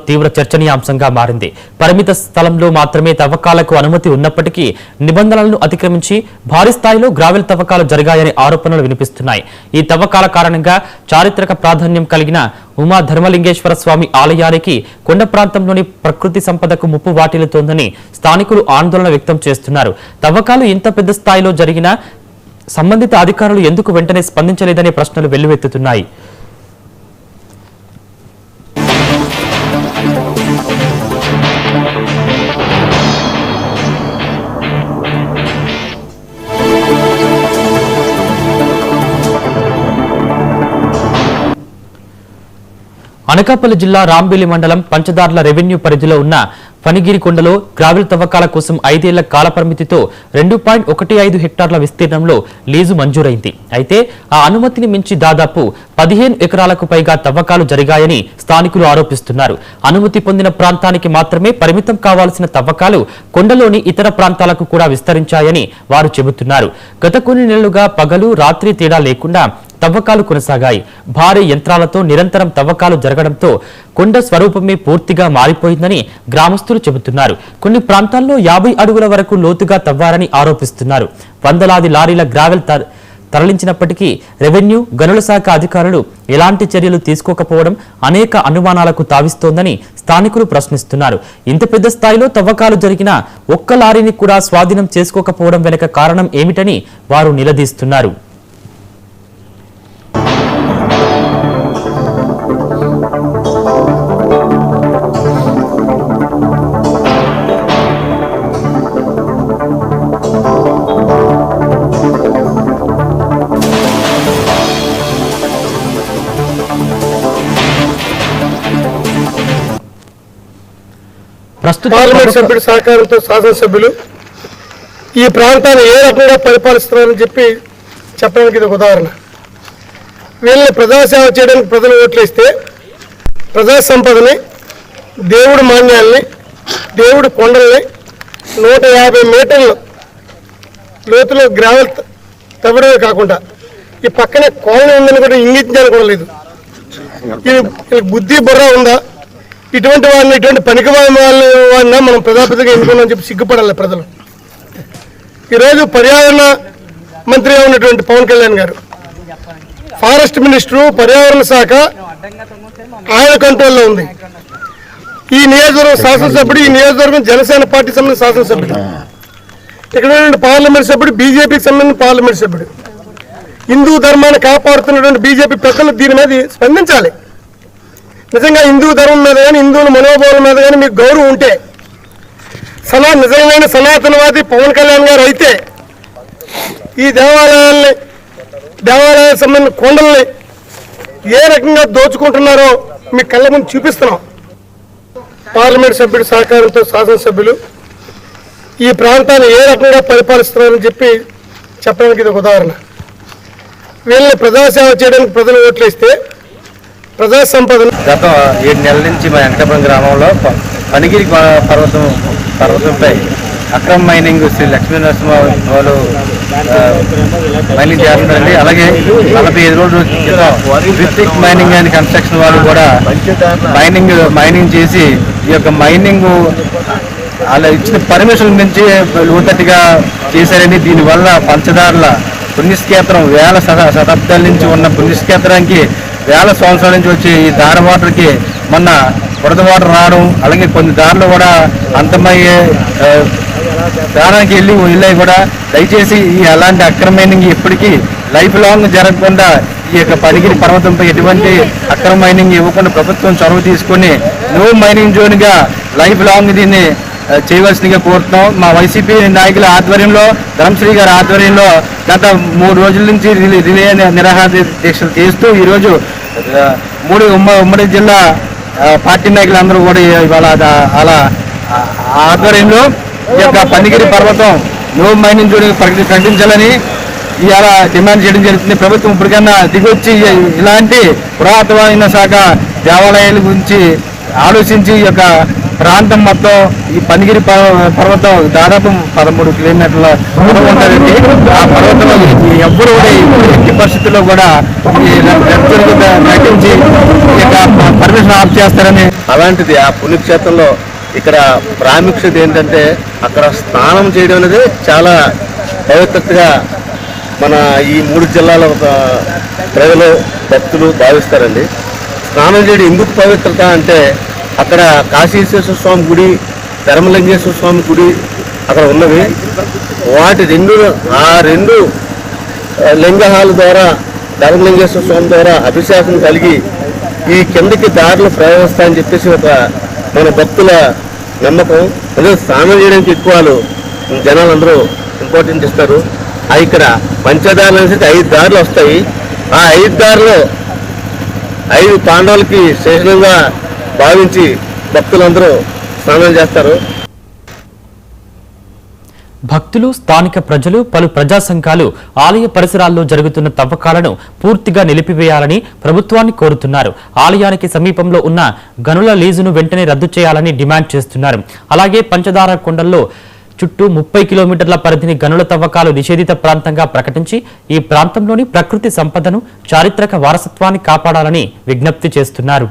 తీవ్ర చర్చనీయాంశంగా మారింది. పరిమిత స్థలంలో మాత్రమే తవ్వకాలకు అనుమతి ఉన్నప్పటికీ నిబంధనలను అతిక్రమించి భారీ స్థాయిలో గ్రావెల్ తవ్వకాలు జరిగాయనే ఆరోపణలు వినిపిస్తున్నాయి. ఈ తవ్వకాల కారణంగా చారిత్రక ప్రాధాన్యం కలిగిన ఉమా ధర్మలింగేశ్వర స్వామి ఆలయానికి కొండ ప్రాంతంలోని ప్రకృతి సంపదకు ముప్పు వాటిల్లుతోందని స్థానికులు ఆందోళన వ్యక్తం చేస్తున్నారు. తవ్వకాలు ఇంత పెద్ద స్థాయిలో జరిగినా సంబంధిత అధికారులు ఎందుకు వెంటనే స్పందించలేదనే ప్రశ్నలు వెల్లువెత్తుతున్నాయి. అనకాపల్లి జిల్లా రాంబిలి మండలం పంచదార్ల రెవెన్యూ పరిధిలో ఉన్న ఫణిగిరికొండలో గ్రావెల్ తవ్వకాల కోసం 5 ఏళ్ల కాల పరిమితితో 2.15 హెక్టార్ల విస్తీర్ణంలో లీజు మంజూరైంది. అయితే ఆ అనుమతిని మించి దాదాపు 15 ఎకరాలకు పైగా తవ్వకాలు జరిగాయని స్థానికులు ఆరోపిస్తున్నారు. అనుమతి పొందిన ప్రాంతానికి మాత్రమే పరిమితం కావాల్సిన తవ్వకాలు కొండలోని ఇతర ప్రాంతాలకు కూడా విస్తరించాయని వారు చెబుతున్నారు. గత కొన్ని నెలలుగా పగలు రాత్రి తేడా లేకుండా తవ్వకాలు కొనసాగాయి. భారీ యంత్రాలతో నిరంతరం తవ్వకాలు జరగడంతో కొండ స్వరూపమే పూర్తిగా మారిపోయిందని గ్రామస్తులు చెబుతున్నారు. కొన్ని ప్రాంతాల్లో 50 అడుగుల వరకు లోతుగా తవ్వారని ఆరోపిస్తున్నారు. వందలాది లారీల గ్రావెల్ తరలించినప్పటికీ రెవెన్యూ గనుల శాఖ అధికారులు ఎలాంటి చర్యలు తీసుకోకపోవడం అనేక అనుమానాలకు తావిస్తోందని స్థానికులు ప్రశ్నిస్తున్నారు. ఇంత పెద్ద స్థాయిలో తవ్వకాలు జరిగినా ఒక్క లారీని కూడా స్వాధీనం చేసుకోకపోవడం వెనుక కారణం ఏమిటని వారు నిలదీస్తున్నారు. పార్లమెంట్ సభ్యుడి సహకారంతో శాసనసభ్యులు ఈ ప్రాంతాన్ని ఏ రకంగా పరిపాలిస్తున్నారని చెప్పడానికి ఇది ఒక ఉదాహరణ. వీళ్ళని ప్రజాసేవ చేయడానికి ప్రజలు ఓట్లేస్తే ప్రజా సంపదని, దేవుడి మాన్యాల్ని, దేవుడి కొండల్ని 150 మీటర్లు లోతులో గ్రావెల్ తవ్వడమే కాకుండా ఈ పక్కనే కాలనీ ఉందని కూడా ఇంగించాలని కూడా లేదు. ఇది బుద్ధి బుర్ర ఉందా? ఇటువంటి వాడిని, ఇటువంటి పనికి వాడినా మనం ప్రజాప్రతిగా ఎన్నుకున్నామని చెప్పి సిగ్గుపడాలి ప్రజలు. ఈరోజు పర్యావరణ మంత్రిగా ఉన్నటువంటి పవన్ కళ్యాణ్ గారు, ఫారెస్ట్ మినిస్టరు, పర్యావరణ శాఖ ఆయన కంట్రోల్లో ఉంది. ఈ నియోజకవర్గం శాసనసభ్యుడు, ఈ నియోజకవర్గం జనసేన పార్టీ సంబంధించిన శాసనసభ్యుడు, ఇక్కడ పార్లమెంట్ సభ్యుడు, బీజేపీకి సంబంధించిన పార్లమెంట్ సభ్యుడు. హిందూ ధర్మాన్ని కాపాడుతున్నటువంటి బీజేపీ పెద్దలు దీని మీద స్పందించాలి. నిజంగా హిందూ ధర్మం మీద కానీ, హిందువుల మనోభావాల మీద కానీ మీకు గౌరవం ఉంటే, నిజమైన సనాతనవాది పవన్ కళ్యాణ్ గారు అయితే ఈ దేవాలయాలకు సంబంధించిన కొండల్ని ఏ రకంగా దోచుకుంటున్నారో మీ కళ్ళ ముందు చూపిస్తున్నాం. పార్లమెంట్ సభ్యుడి సహకారంతో శాసనసభ్యులు ఈ ప్రాంతాన్ని ఏ రకంగా పరిపాలిస్తున్నారని చెప్పడానికి ఇది ఒక ఉదాహరణ. వీళ్ళని ప్రజాసేవ చేయడానికి ప్రజలు ఓట్లేస్తే ప్రజా సంపదను గత 7 నెలల నుంచి మా వెంకటాపురం గ్రామంలో ఫణిగిరి పర్వతంపై అక్రమ మైనింగ్ శ్రీ లక్ష్మీ నరసింహ వాళ్ళు మైనింగ్ చేస్తుందండి. అలాగే 45 రోజుల క్రితం రిత్విక్ మైనింగ్ అండ్ కన్స్ట్రక్షన్ వాళ్ళు కూడా మైనింగ్ చేసి ఈ యొక్క మైనింగ్ అలా ఇచ్చిన పర్మిషన్ నుంచి లోతట్టుగా చేశారని, దీనివల్ల పంచదారుల పుణ్యక్షేత్రం వేల శతాబ్దాల నుంచి ఉన్న పుణ్యక్షేత్రానికి వేల సంవత్సరాల నుంచి వచ్చి ఈ దార వాటర్కి మొన్న బురద వాటర్ రావడం, అలాగే కొన్ని దారులు కూడా అంతమయ్యే దారానికి వెళ్ళాయి కూడా. దయచేసి ఈ అలాంటి అక్రమ మైనింగ్ ఇప్పటికీ లైఫ్ లాంగ్ జరగకుండా ఈ యొక్క ఫణిగిరి పర్వతంపై ఎటువంటి అక్రమ మైనింగ్ ఇవ్వకుండా ప్రభుత్వం చొరవ తీసుకొని నో మైనింగ్ జోన్గా లైఫ్ లాంగ్ దీన్ని చేయవలసిందిగా కోరుతున్నాం. మా వైసీపీ నాయకుల ఆధ్వర్యంలో, ధర్మశ్రీ గారి ఆధ్వర్యంలో గత 3 రోజుల నుంచి రిలే నిరాహార దీక్షలు చేస్తూ ఈరోజు ఉమ్మడి జిల్లా పార్టీ నాయకులందరూ కూడా ఇవాళ అలా ఆధ్వర్యంలో ఈ యొక్క ఫణిగిరి పర్వతం నో మైనింగ్ జోన్ ప్రకటించాలని ఇవాళ డిమాండ్ చేయడం జరుగుతుంది. ప్రభుత్వం ఇప్పటికన్నా దిగొచ్చి ఇలాంటి పురాతనమైన శాఖ దేవాలయాల గురించి ఆలోచించి ఈ యొక్క ప్రాంతం మొత్తం ఈ పనిగిరి పర్వతం దాదాపు 13 కిలోమీటర్ల పొడవు ఉంటుందండి. ఆ పర్వతంలో ఎవ్వరు కూడా ఎట్టి పరిస్థితుల్లో కూడా ఈ నటించి పర్మిషన్ ఆఫ్ చేస్తారని. అలాంటిది ఆ పుణ్యక్షేత్రంలో ఇక్కడ ప్రాముఖ్యత ఏంటంటే అక్కడ స్నానం చేయడం అనేది చాలా పవిత్రతగా మన ఈ 3 జిల్లాల ప్రజలు భక్తులు భావిస్తారండి. స్నానం చేయడం ఎందుకు పవిత్రత అంటే అక్కడ కాశీశ్వర స్వామి గుడి, ధర్మలింగేశ్వర స్వామి గుడి అక్కడ ఉన్నవి. వాటి రెండు లింగహాల ద్వారా ధర్మలింగేశ్వర స్వామి ద్వారా అభిషేకం కలిగి ఈ కిందకి దారులు ప్రవేశిస్తాయని చెప్పేసి ఒక మన భక్తుల నమ్మకం. అదే స్నానం చేయడానికి ఎక్కువ జనాలు అందరూ ఇంపార్టెంట్ ఇస్తారు. ఇక్కడ పంచదారులు అనేసి 5 దారులు వస్తాయి. ఆ 5 దారులు 5 పాండవులకి శేషంగా భావించి భక్తులందరూ స్నానం చేస్తారు. భక్తులు, స్థానిక ప్రజలు, పలు ప్రజా సంఘాలు ఆలయ పరిసరాల్లో జరుగుతున్న తవ్వకాలను పూర్తిగా నిలిపివేయాలని ప్రభుత్వాన్ని కోరుతున్నారు. ఆలయానికి సమీపంలో ఉన్న గనుల లీజును వెంటనే రద్దు చేయాలని డిమాండ్ చేస్తున్నారు. అలాగే పంచదార కొండల్లో చుట్టూ 30 కిలోమీటర్ల పరిధిని గనుల తవ్వకాలు నిషేధిత ప్రాంతంగా ప్రకటించి ఈ ప్రాంతంలోని ప్రకృతి సంపదను, చారిత్రక వారసత్వాన్ని కాపాడాలని విజ్ఞప్తి చేస్తున్నారు.